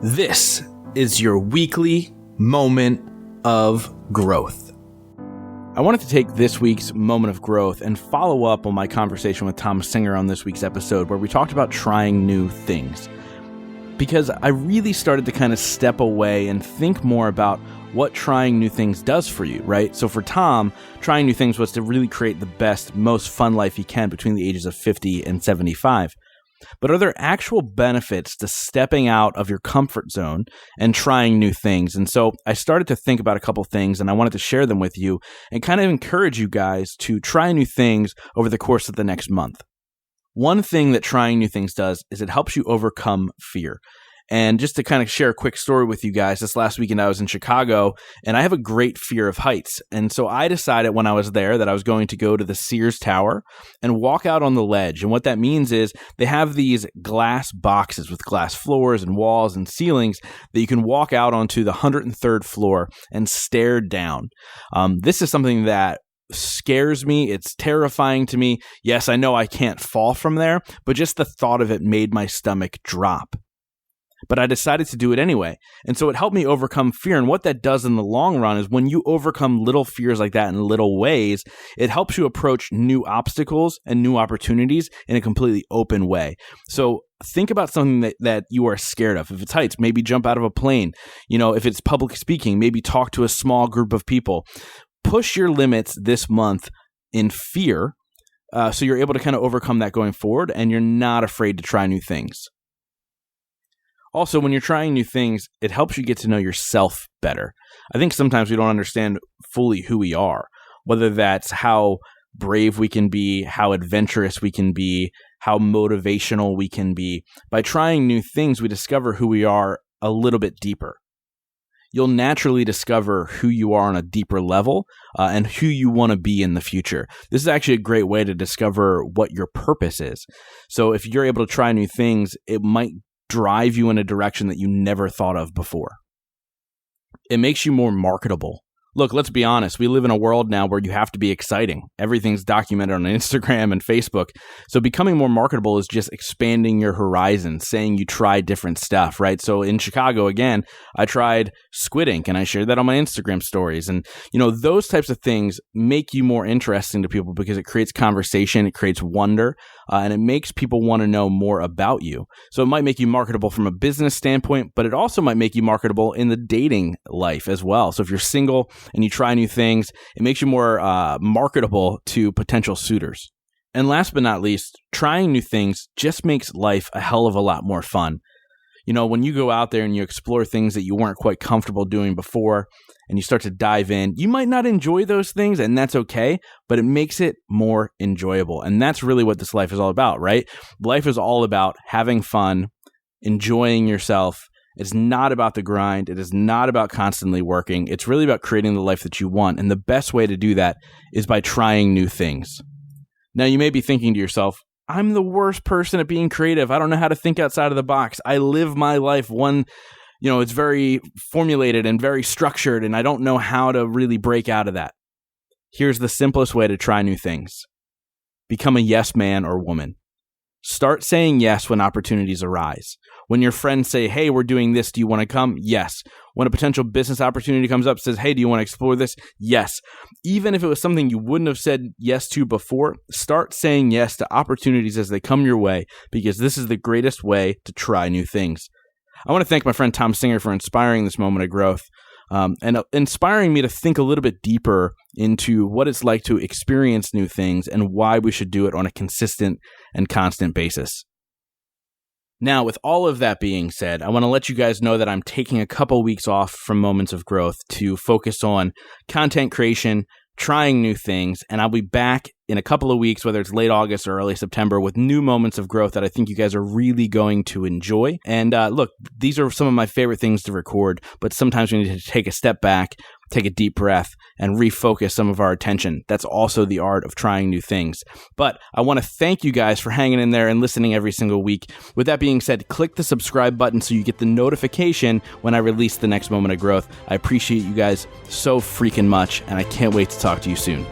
This is your weekly moment of growth. I wanted to take this week's moment of growth and follow up on my conversation with Thom Singer on this week's episode, where we talked about trying new things. Because I really started to kind of step away and think more about what trying new things does for you, right? So for Thom, trying new things was to really create the best, most fun life he can between the ages of 50 and 75. But are there actual benefits to stepping out of your comfort zone and trying new things? And so I started to think about a couple things, and I wanted to share them with you and kind of encourage you guys to try new things over the course of the next month. One thing that trying new things does is it helps you overcome fear. And just to kind of share a quick story with you guys, this last weekend I was in Chicago, and I have a great fear of heights. And so I decided when I was there that I was going to go to the Sears Tower and walk out on the ledge. And what that means is they have these glass boxes with glass floors and walls and ceilings that you can walk out onto the 103rd floor and stare down. This is something that scares me. It's terrifying to me. Yes, I know I can't fall from there, but just the thought of it made my stomach drop. But I decided to do it anyway. And so it helped me overcome fear. And what that does in the long run is when you overcome little fears like that in little ways, it helps you approach new obstacles and new opportunities in a completely open way. So think about something that you are scared of. If it's heights, maybe jump out of a plane. If it's public speaking, maybe talk to a small group of people. Push your limits this month in fear, so you're able to kind of overcome that going forward, and you're not afraid to try new things. Also, when you're trying new things, it helps you get to know yourself better. I think sometimes we don't understand fully who we are, whether that's how brave we can be, how adventurous we can be, how motivational we can be. By trying new things, we discover who we are a little bit deeper. You'll naturally discover who you are on a deeper level and who you want to be in the future. This is actually a great way to discover what your purpose is. So if you're able to try new things, it might drive you in a direction that you never thought of before. It makes you more marketable. Look, let's be honest. We live in a world now where you have to be exciting. Everything's documented on Instagram and Facebook. So becoming more marketable is just expanding your horizons, saying you try different stuff, right? So in Chicago, again, I tried squid ink and I shared that on my Instagram stories. And, those types of things make you more interesting to people because it creates conversation, it creates wonder, and it makes people want to know more about you. So it might make you marketable from a business standpoint, but it also might make you marketable in the dating life as well. So if you're single and you try new things, it makes you more marketable to potential suitors. And last but not least, trying new things just makes life a hell of a lot more fun. When you go out there and you explore things that you weren't quite comfortable doing before and you start to dive in, you might not enjoy those things, and that's okay, but it makes it more enjoyable. And that's really what this life is all about, right? Life is all about having fun, enjoying yourself. It's not about the grind. It is not about constantly working. It's really about creating the life that you want. And the best way to do that is by trying new things. Now, you may be thinking to yourself, I'm the worst person at being creative. I don't know how to think outside of the box. I live my life it's very formulated and very structured, and I don't know how to really break out of that. Here's the simplest way to try new things. Become a yes man or woman. Start saying yes when opportunities arise. When your friends say, hey, we're doing this, do you want to come? Yes. When a potential business opportunity comes up, says, hey, do you want to explore this? Yes. Even if it was something you wouldn't have said yes to before, start saying yes to opportunities as they come your way, because this is the greatest way to try new things. I want to thank my friend Thom Singer for inspiring this moment of growth. And inspiring me to think a little bit deeper into what it's like to experience new things and why we should do it on a consistent and constant basis. Now, with all of that being said, I want to let you guys know that I'm taking a couple weeks off from Moments of Growth to focus on content creation, trying new things, and I'll be back in a couple of weeks, whether it's late August or early September, with new moments of growth that I think you guys are really going to enjoy. And look, these are some of my favorite things to record, but sometimes we need to take a step back, take a deep breath, and refocus some of our attention. That's also the art of trying new things. But I want to thank you guys for hanging in there and listening every single week. With that being said, click the subscribe button so you get the notification when I release the next moment of growth. I appreciate you guys so freaking much, and I can't wait to talk to you soon.